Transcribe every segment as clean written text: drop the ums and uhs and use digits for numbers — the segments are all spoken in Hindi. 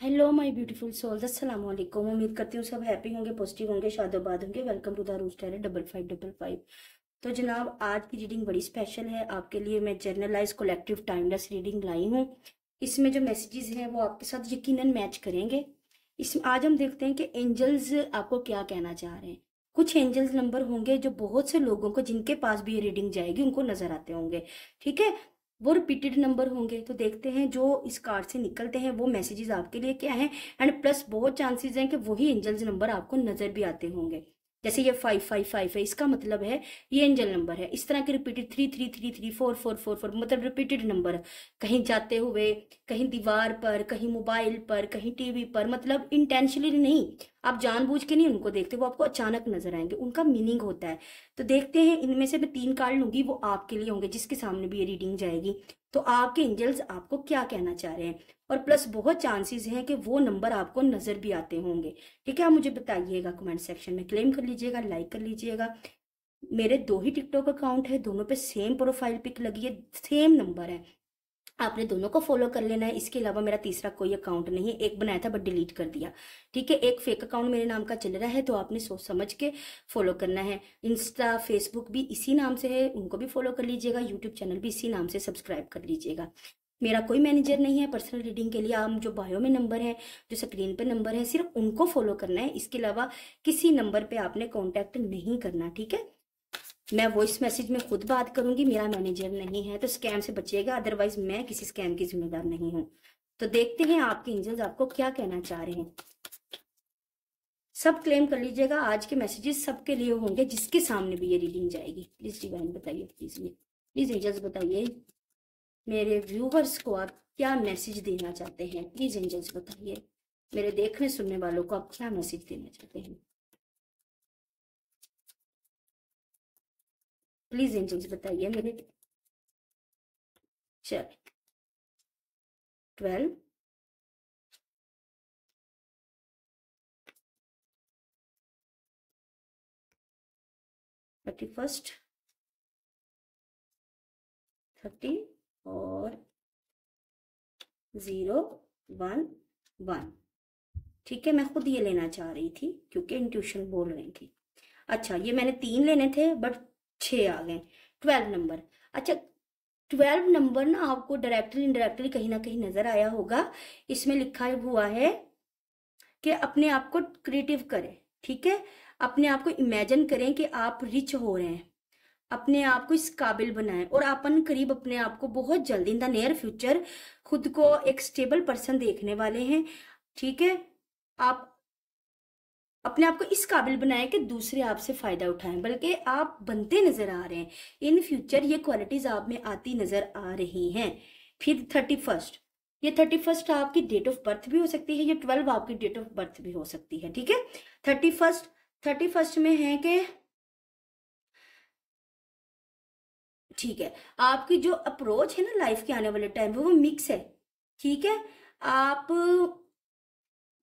हेलो माय ब्यूटीफुल सोल्स, अस्सलाम वालेकुम। उम्मीद करती हूँ सब हैप्पी होंगे, पॉजिटिव होंगे, शादोबाद होंगे। Welcome to the Rouge Taylor 5555। तो जनाब, आज की रीडिंग बड़ी स्पेशल है आपके लिए। मैं जर्नलाइज कलेक्टिव टाइमलेस रीडिंग लाई हूँ। इसमें जो मैसेजेस हैं वो आपके साथ यकीनन मैच करेंगे। इसमें आज हम देखते हैं कि एंजल्स आपको क्या कहना चाह रहे हैं। कुछ एंजल्स नंबर होंगे जो बहुत से लोगों को, जिनके पास भी ये रीडिंग जाएगी, उनको नजर आते होंगे। ठीक है, वो रिपीटेड नंबर होंगे। तो देखते हैं जो इस कार्ड से निकलते हैं वो मैसेजेस आपके लिए क्या है। एंड प्लस बहुत चांसेस हैं कि वही एंजल्स नंबर आपको नजर भी आते होंगे। जैसे ये 555 है, इसका मतलब है ये एंजल नंबर है। इस तरह के रिपीटेड 3333 4444, मतलब रिपीटेड नंबर कहीं जाते हुए, कहीं दीवार पर, कहीं मोबाइल पर, कहीं टीवी पर, मतलब इंटेंशनली नहीं, आप जानबूझ के नहीं उनको देखते, वो आपको अचानक नजर आएंगे, उनका मीनिंग होता है। तो देखते हैं, इनमें से मैं 3 कार्ड लूंगी, वो आपके लिए होंगे जिसके सामने भी ये रीडिंग जाएगी। तो आपके एंजल्स आपको क्या कहना चाह रहे हैं। और प्लस बहुत चांसेस हैं कि वो नंबर आपको नजर भी आते होंगे। ठीक है, आप मुझे बताइएगा कमेंट सेक्शन में, क्लेम कर लीजिएगा, लाइक कर लीजिएगा। मेरे 2 ही टिकटॉक अकाउंट है, दोनों पे सेम प्रोफाइल पिक लगी है, सेम नंबर है। आपने दोनों को फॉलो कर लेना है। इसके अलावा मेरा तीसरा कोई अकाउंट नहीं है, एक बनाया था बट डिलीट कर दिया। ठीक है, एक फेक अकाउंट मेरे नाम का चल रहा है, तो आपने सोच समझ के फॉलो करना है। इंस्टा फेसबुक भी इसी नाम से है, उनको भी फॉलो कर लीजिएगा। यूट्यूब चैनल भी इसी नाम से सब्सक्राइब कर लीजिएगा। मेरा कोई मैनेजर नहीं है पर्सनल रीडिंग के लिए। आप जो बायो में नंबर है, जो स्क्रीन पे नंबर है, सिर्फ उनको फॉलो करना है। इसके अलावा किसी नंबर पे आपने कांटेक्ट नहीं करना। ठीक है, मैं वॉइस मैसेज में खुद बात करूंगी, मेरा मैनेजर नहीं है, तो स्कैम से बचिएगा, अदरवाइज मैं किसी स्कैम की जिम्मेदार नहीं हूं। तो देखते हैं आपके एंजल्स आपको क्या कहना चाह रहे हैं। सब क्लेम कर लीजिएगा, आज के मैसेजेस सबके लिए होंगे जिसके सामने भी ये रीडिंग जाएगी। प्लीज डिवाइन बताइए, प्लीज एंजल्स बताइए मेरे व्यूवर्स को आप क्या मैसेज देना चाहते हैं। प्लीज एंजल्स बताइए मेरे देखने सुनने वालों को आप क्या मैसेज देना चाहते हैं। प्लीज एंजल्स बताइए मेरे। चल, 12, 31, 30 और 011। ठीक है, मैं खुद ये लेना चाह रही थी क्योंकि इंट्यूशन बोल रही थी। अच्छा, ये मैंने 3 लेने थे बट 6 आ गए। 12 नंबर। अच्छा, 12 नंबर ना आपको डायरेक्टली इनडायरेक्टली कहीं ना कहीं नजर आया होगा। इसमें लिखा हुआ है कि अपने आप को क्रिएटिव करें। ठीक है, अपने आप को इमेजिन करें कि आप रिच हो रहे हैं, अपने आप को इस काबिल बनाएं और अपन करीब अपने आप को बहुत जल्दी इन द नियर फ्यूचर खुद को एक स्टेबल पर्सन देखने वाले हैं। ठीक है, आप अपने आप को इस काबिल बनाएं कि दूसरे आपसे फायदा उठाएं, बल्कि आप बनते नजर आ रहे हैं। इन फ्यूचर ये क्वालिटीज आप में आती नजर आ रही हैं। फिर 31, ये 31 आपकी डेट ऑफ बर्थ भी हो सकती है, ये 12 आपकी डेट ऑफ बर्थ भी हो सकती है। ठीक है, 31, 31 में है कि ठीक है, आपकी जो अप्रोच है ना लाइफ के आने वाले टाइम में, वो मिक्स है। ठीक है, आप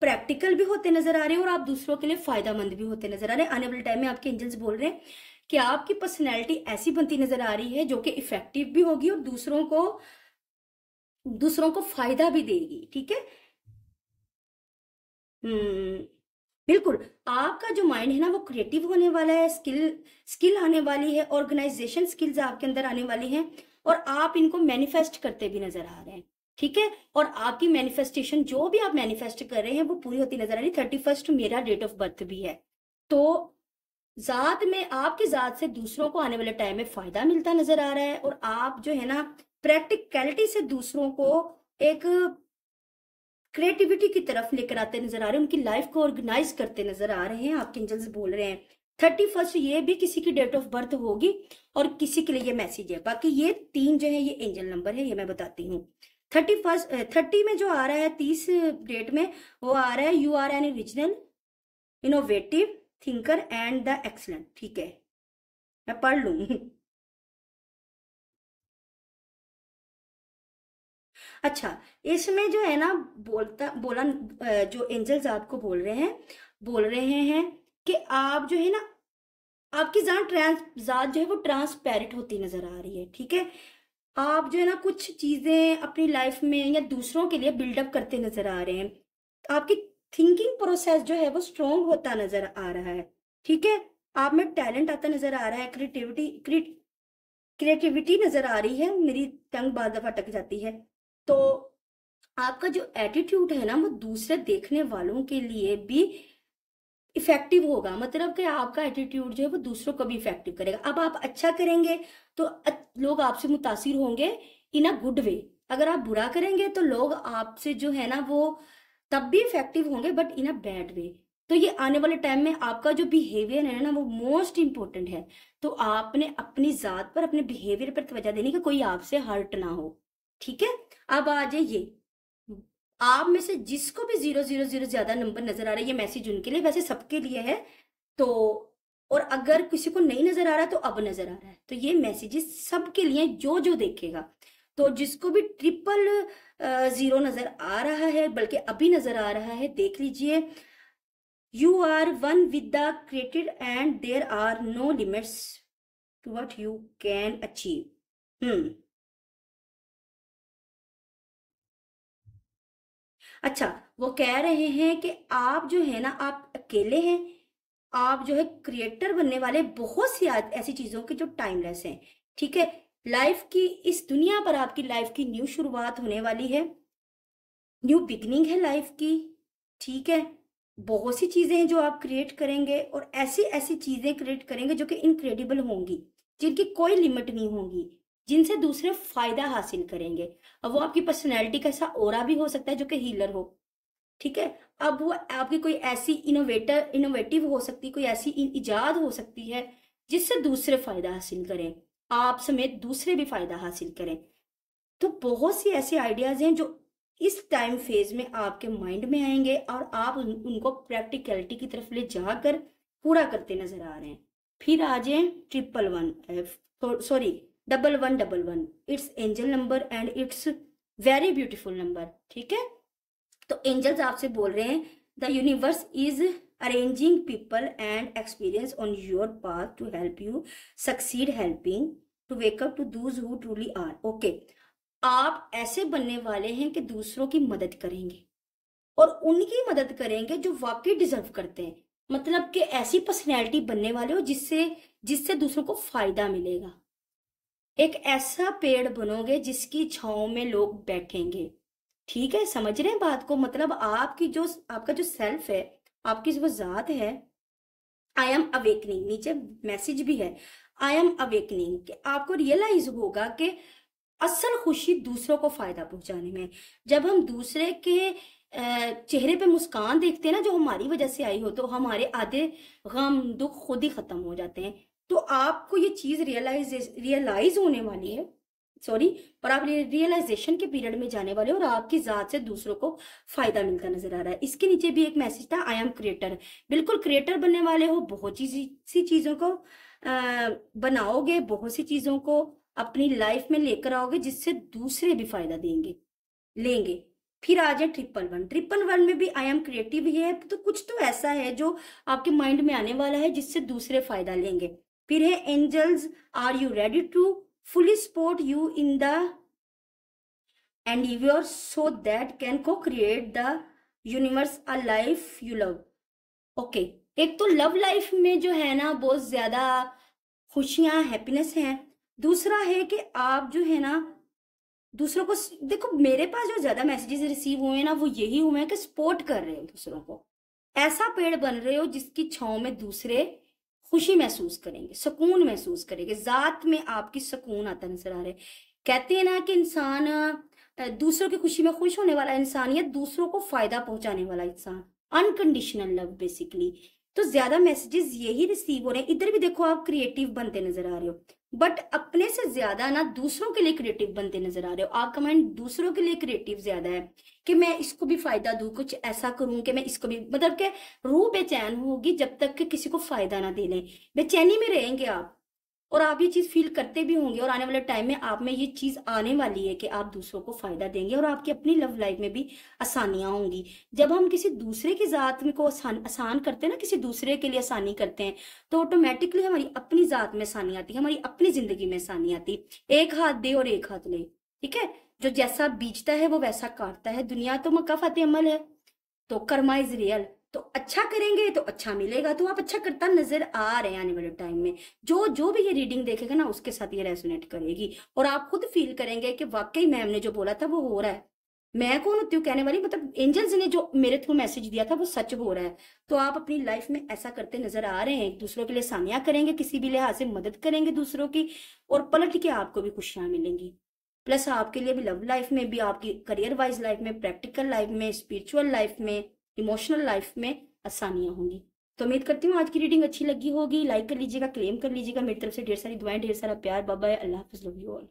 प्रैक्टिकल भी होते नजर आ रहे हैं और आप दूसरों के लिए फायदेमंद भी होते नजर आ रहे हैं। आने वाले टाइम में आपके एंजल्स बोल रहे हैं कि आपकी पर्सनैलिटी ऐसी बनती नजर आ रही है जो कि इफेक्टिव भी होगी और दूसरों को फायदा भी देगी। ठीक है, हम्म, बिल्कुल। आपका जो माइंड है ना वो क्रिएटिव होने वाला है, स्किल स्किल आने वाली है, ऑर्गेनाइजेशन स्किल्स आपके अंदर आने वाली हैं और आप इनको मैनिफेस्ट करते भी नजर आ रहे हैं। ठीक है, और आपकी मैनिफेस्टेशन जो भी आप मैनिफेस्ट कर रहे हैं वो पूरी होती नजर आ रही है। 31 मेरा डेट ऑफ बर्थ भी है। तो जात में, आपकी जात से दूसरों को आने वाले टाइम में फायदा मिलता नजर आ रहा है और आप जो है ना प्रैक्टिकलिटी से दूसरों को एक क्रिएटिविटी की तरफ लेकर आते नजर आ रहे हैं, उनकी लाइफ को ऑर्गेनाइज करते नजर आ रहे हैं। आपके एंजल्स बोल रहे हैं 31 ये भी किसी की डेट ऑफ बर्थ होगी और किसी के लिए ये मैसेज है। बाकी ये 3 जो है ये एंजल नंबर है, ये मैं बताती हूँ। 30 में जो आ रहा है, 30 डेट में वो आ रहा है, you are an original innovative thinker and the excellent. ठीक है, मैं पढ़ लू। अच्छा, इसमें जो है ना जो एंजल्स आपको बोल रहे हैं कि आप जो है ना, आपकी जात जो है वो ट्रांसपेरेंट होती नजर आ रही है। ठीक है, आप जो है ना कुछ चीजें अपनी लाइफ में या दूसरों के लिए बिल्डअप करते नजर आ रहे हैं। आपकी थिंकिंग प्रोसेस जो है वो स्ट्रोंग होता नजर आ रहा है, ठीक है। आप में टैलेंट आता नजर आ रहा है, क्रिएटिविटी नजर आ रही है। मेरी टंग बार दफा अटक जाती है। तो आपका जो एटीट्यूड है ना वो दूसरे देखने वालों के लिए भी इफेक्टिव होगा, मतलब कि आपका एटीट्यूड जो है वो दूसरों को भी इफेक्टिव करेगा। अब आप अच्छा करेंगे तो लोग आपसे मुतासिर होंगे इन अ गुड वे। अगर आप बुरा करेंगे तो लोग आपसे जो है ना वो तब भी इफेक्टिव होंगे, but in a bad way. तो ये आने वाले टाइम में आपका जो बिहेवियर है ना वो मोस्ट इंपॉर्टेंट है। तो आपने अपनी जात पर, अपने बिहेवियर पर तवज्जो देनी कि कोई आपसे हर्ट ना हो, ठीक है। अब आ जाइए, आप में से जिसको भी 0 0 0 ज्यादा नंबर नजर आ रहा है, ये मैसेज उनके लिए, वैसे सबके लिए है। तो और अगर किसी को नहीं नजर आ रहा तो अब नजर आ रहा है, तो ये मैसेजेस सबके लिए, जो जो देखेगा। तो जिसको भी 0 नजर आ रहा है, बल्कि अभी नजर आ रहा है, देख लीजिए। You are one with the created and there are no limits to what you can achieve. अच्छा, वो कह रहे हैं कि आप जो है ना, आप अकेले हैं। आप जो है क्रिएटर बनने वाले, बहुत सी ऐसी चीजों की जो टाइमलेस हैं, ठीक है। लाइफ की, इस दुनिया पर आपकी लाइफ की न्यू शुरुआत होने वाली है, न्यू बिगनिंग है लाइफ की, ठीक है। बहुत सी चीजें हैं जो आप क्रिएट करेंगे, और ऐसी ऐसी चीजें क्रिएट करेंगे जो कि इनक्रेडिबल होंगी, जिनकी कोई लिमिट नहीं होगी, जिनसे दूसरे फायदा हासिल करेंगे। अब वो आपकी पर्सनैलिटी का ऐसा ओरा भी हो सकता है जो कि हीलर हो, ठीक है। अब वो आपकी कोई ऐसी इनोवेटिव हो सकती, कोई ऐसी इजाद हो सकती है जिससे दूसरे फायदा हासिल करें, आप समेत दूसरे भी फायदा हासिल करें। तो बहुत सी ऐसे आइडियाज हैं जो इस टाइम फेज में आपके माइंड में आएंगे, और आप उनको प्रैक्टिकलिटी की तरफ ले जाकर पूरा करते नजर आ रहे हैं। फिर आ जाए 111, sorry 1111, it's angel number and it's very beautiful number, ठीक है। तो एंजल्स आपसे बोल रहे हैं, the universe is arranging people and experience on your path to help you succeed, helping to wake up to those who truly are. Okay, आप ऐसे बनने वाले हैं कि दूसरों की मदद करेंगे, और उनकी मदद करेंगे जो वाकई डिजर्व करते हैं। मतलब कि ऐसी पर्सनैलिटी बनने वाले हो जिससे जिससे दूसरों को फायदा मिलेगा। एक ऐसा पेड़ बनोगे जिसकी छांव में लोग बैठेंगे, ठीक है। समझ रहे हैं बात को? मतलब आपकी जो, आपका जो सेल्फ है, आपकी जो जात है, आई एम अवेकनिंग, नीचे मैसेज भी है, आई एम अवेकनिंग, कि आपको रियलाइज होगा कि असल खुशी दूसरों को फायदा पहुंचाने में। जब हम दूसरे के चेहरे पे मुस्कान देखते हैं ना, जो हमारी वजह से आई हो, तो हमारे आधे गम दुख खुद ही खत्म हो जाते हैं। तो आपको ये चीज रियलाइज होने वाली है, सॉरी, और आप रियलाइजेशन के पीरियड में जाने वाले हो, और आपकी जात से दूसरों को फायदा मिलता नजर आ रहा है। इसके नीचे भी एक मैसेज था, आई एम क्रिएटर। बिल्कुल क्रिएटर बनने वाले हो, बहुत सी चीजों को बनाओगे, बहुत सी चीजों को अपनी लाइफ में लेकर आओगे जिससे दूसरे भी फायदा देंगे, लेंगे। फिर आ जाए 111 में भी आई एम क्रिएटिव ही है, तो कुछ तो ऐसा है जो आपके माइंड में आने वाला है जिससे दूसरे फायदा लेंगे। फिर है angels are you ready to fully support you in the endeavor so that can co-create the universe a life you love। Okay, एक तो लव लाइफ में जो है ना बहुत ज्यादा खुशियां, हैप्पीनेस है। दूसरा है कि आप जो है ना दूसरों को, देखो मेरे पास जो ज्यादा मैसेजेस रिसीव हुए हैं ना वो यही हुए हैं कि सपोर्ट कर रहे हो दूसरों को, ऐसा पेड़ बन रहे हो जिसकी छांव में दूसरे खुशी महसूस करेंगे, सुकून महसूस करेंगे, जात में आपकी सुकून आता नजर आ रहा है। कहते हैं ना कि इंसान दूसरों की खुशी में खुश होने वाला इंसान, या दूसरों को फायदा पहुंचाने वाला इंसान, अनकंडीशनल लव बेसिकली। तो ज्यादा मैसेजेस यही रिसीव हो रहे हैं। इधर भी देखो आप क्रिएटिव बनते नजर आ रहे हो, बट अपने से ज्यादा ना दूसरों के लिए क्रिएटिव बनते नजर आ रहे हो। आपका माइंड दूसरों के लिए क्रिएटिव ज्यादा है कि मैं इसको भी फायदा दूं, कुछ ऐसा करूं कि मैं इसको भी, मतलब कि रूह बेचैन होगी जब तक कि किसी को फायदा ना दे लें। बेचैनी में रहेंगे आप, और आप ये चीज फील करते भी होंगे, और आने वाले टाइम में आप में ये चीज आने वाली है कि आप दूसरों को फायदा देंगे, और आपकी अपनी लव लाइफ में भी आसानियां होंगी। जब हम किसी दूसरे की जात में को आसान करते हैं ना, किसी दूसरे के लिए आसानी करते हैं, तो ऑटोमेटिकली हमारी अपनी जात में आसानी आती है, हमारी अपनी जिंदगी में आसानी आती। एक हाथ दे और एक हाथ ले, ठीक है। जो जैसा बीजता है वो वैसा काटता है। दुनिया तो मक्का फतेह अमल है, तो कर्मा इज रियल। तो अच्छा करेंगे तो अच्छा मिलेगा, तो आप अच्छा करता नजर आ रहे हैं आने वाले टाइम में। जो जो भी ये रीडिंग देखेगा ना उसके साथ ये रेजोनेट करेगी, और आप खुद फील करेंगे कि वाकई मैम ने जो बोला था वो हो रहा है। मैं कौन होती हूँ कहने वाली, मतलब एंजल्स ने जो मेरे थ्रू मैसेज दिया था वो सच हो रहा है। तो आप अपनी लाइफ में ऐसा करते नजर आ रहे हैं, दूसरों के लिए सानिया करेंगे, किसी भी लिहाज से मदद करेंगे दूसरों की, और पलट के आपको भी खुशियां मिलेंगी। प्लस आपके लिए भी लव लाइफ में भी, आपकी करियर वाइज लाइफ में, प्रैक्टिकल लाइफ में, स्पिरिचुअल लाइफ में, इमोशनल लाइफ में आसानियां होंगी। तो उम्मीद करती हूँ आज की रीडिंग अच्छी लगी होगी। लाइक कर लीजिएगा, क्लेम कर लीजिएगा, मेरी तरफ से ढेर सारी दुआएं, ढेर सारा प्यार। बाय बाय, अल्लाह हाफिज, लव यू ऑल।